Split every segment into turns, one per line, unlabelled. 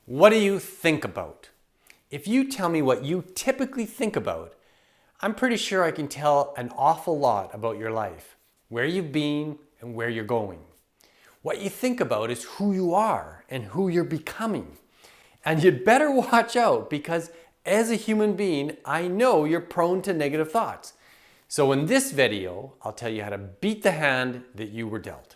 What do you think about? If you tell me what you typically think about, I'm pretty sure I can tell an awful lot about your life, where you've been and where you're going. What you think about is who you are and who you're becoming. And you'd better watch out because as a human being, I know you're prone to negative thoughts. So in this video, I'll tell you how to beat the hand that you were dealt.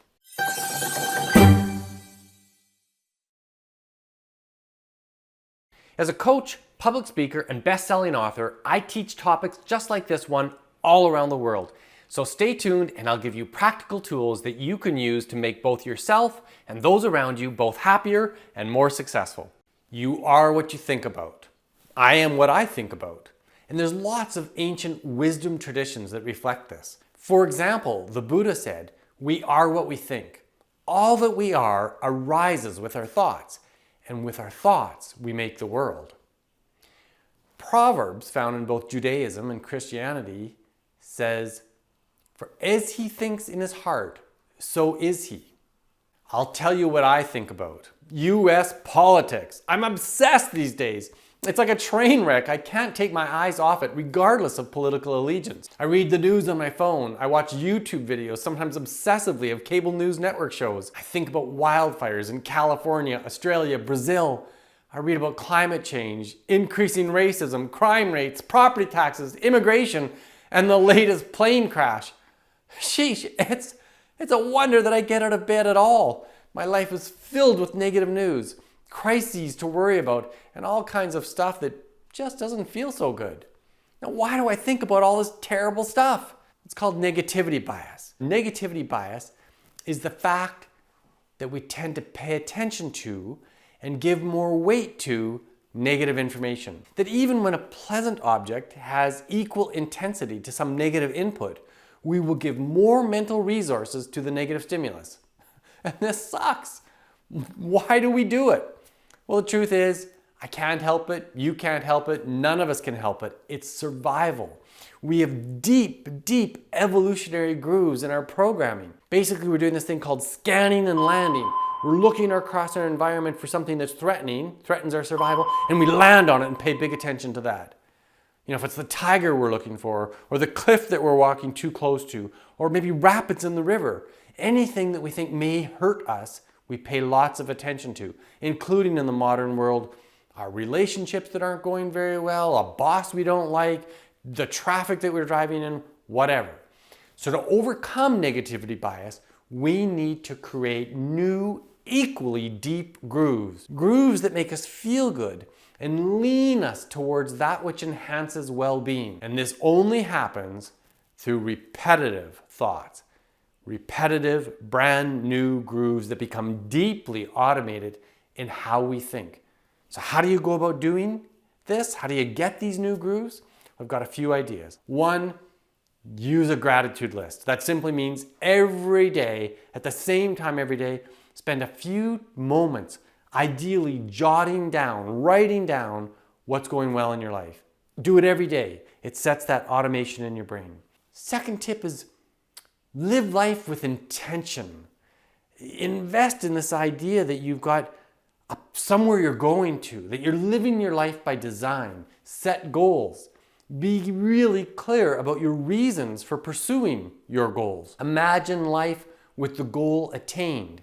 As a coach, public speaker, and best-selling author, I teach topics just like this one all around the world. So stay tuned and I'll give you practical tools that you can use to make both yourself and those around you both happier and more successful. You are what you think about. I am what I think about. And there's lots of ancient wisdom traditions that reflect this. For example, the Buddha said, "We are what we think. All that we are arises with our thoughts. And with our thoughts, we make the world." Proverbs, found in both Judaism and Christianity, says, "For as he thinks in his heart, so is he." I'll tell you what I think about. US politics. I'm obsessed these days. It's like a train wreck. I can't take my eyes off it, regardless of political allegiance. I read the news on my phone. I watch YouTube videos, sometimes obsessively, of cable news network shows. I think about wildfires in California, Australia, Brazil. I read about climate change, increasing racism, crime rates, property taxes, immigration, and the latest plane crash. Sheesh, it's a wonder that I get out of bed at all. My life is filled with negative news, crises to worry about, and all kinds of stuff that just doesn't feel so good. Now, why do I think about all this terrible stuff? It's called negativity bias. Negativity bias is the fact that we tend to pay attention to and give more weight to negative information. That even when a pleasant object has equal intensity to some negative input, we will give more mental resources to the negative stimulus. And this sucks. Why do we do it? Well, the truth is, I can't help it, you can't help it, none of us can help it. It's survival. We have deep, deep evolutionary grooves in our programming. Basically, we're doing this thing called scanning and landing. We're looking across our environment for something that's threatens our survival, and we land on it and pay big attention to that. You know, if it's the tiger we're looking for, or the cliff that we're walking too close to, or maybe rapids in the river, anything that we think may hurt us, we pay lots of attention to, including in the modern world, our relationships that aren't going very well, a boss we don't like, the traffic that we're driving in, whatever. So to overcome negativity bias, we need to create new, equally deep grooves. Grooves that make us feel good and lean us towards that which enhances well-being. And this only happens through repetitive thoughts. Repetitive, brand new grooves that become deeply automated in how we think. So how do you go about doing this? How do you get these new grooves? I've got a few ideas. One, use a gratitude list. That simply means every day, at the same time every day, spend a few moments, ideally jotting down, writing down what's going well in your life. Do it every day. It sets that automation in your brain. Second tip is live life with intention. Invest in this idea that you've got somewhere you're going to, that you're living your life by design. Set goals. Be really clear about your reasons for pursuing your goals. Imagine life with the goal attained.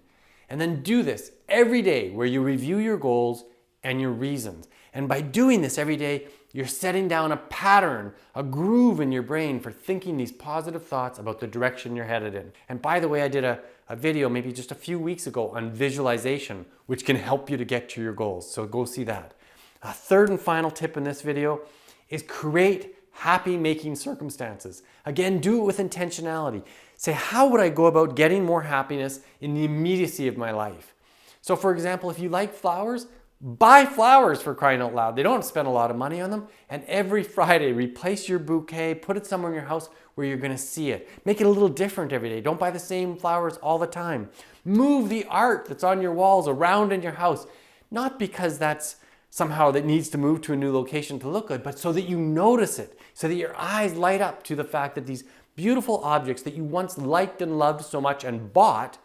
And then do this every day where you review your goals and your reasons. And by doing this every day, you're setting down a pattern, a groove in your brain for thinking these positive thoughts about the direction you're headed in. And by the way, I did a video maybe just a few weeks ago on visualization, which can help you to get to your goals. So go see that. A third and final tip in this video is create happy-making circumstances. Again, do it with intentionality. Say, how would I go about getting more happiness in the immediacy of my life? So for example, if you like flowers, buy flowers, for crying out loud. They don't spend a lot of money on them. And every Friday, replace your bouquet, put it somewhere in your house where you're going to see it. Make it a little different every day. Don't buy the same flowers all the time. Move the art that's on your walls around in your house. Not because that's somehow that needs to move to a new location to look good, but so that you notice it, so that your eyes light up to the fact that these beautiful objects that you once liked and loved so much and bought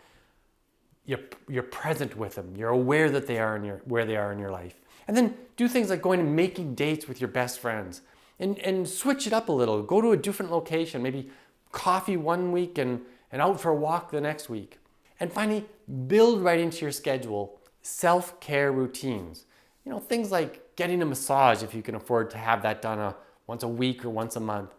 you're present with them. You're aware that they are where they are in your life. And then do things like going and making dates with your best friends and switch it up a little. Go to a different location, maybe coffee one week and out for a walk the next week. And finally, build right into your schedule self-care routines. Things like getting a massage if you can afford to have that done once a week or once a month.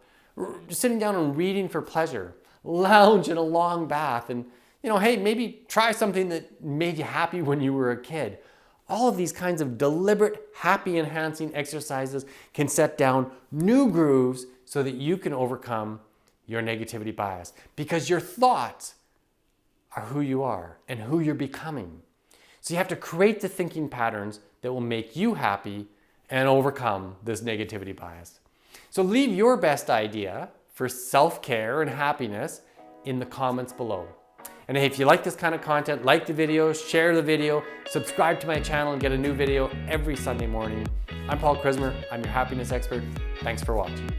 Just sitting down and reading for pleasure. Lounge in a long bath and, hey, maybe try something that made you happy when you were a kid. All of these kinds of deliberate, happy-enhancing exercises can set down new grooves so that you can overcome your negativity bias. Because your thoughts are who you are and who you're becoming. So you have to create the thinking patterns that will make you happy and overcome this negativity bias. So leave your best idea for self-care and happiness in the comments below. And hey, if you like this kind of content, like the video, share the video, subscribe to my channel and get a new video every Sunday morning. I'm Paul Chrismer. I'm your happiness expert. Thanks for watching.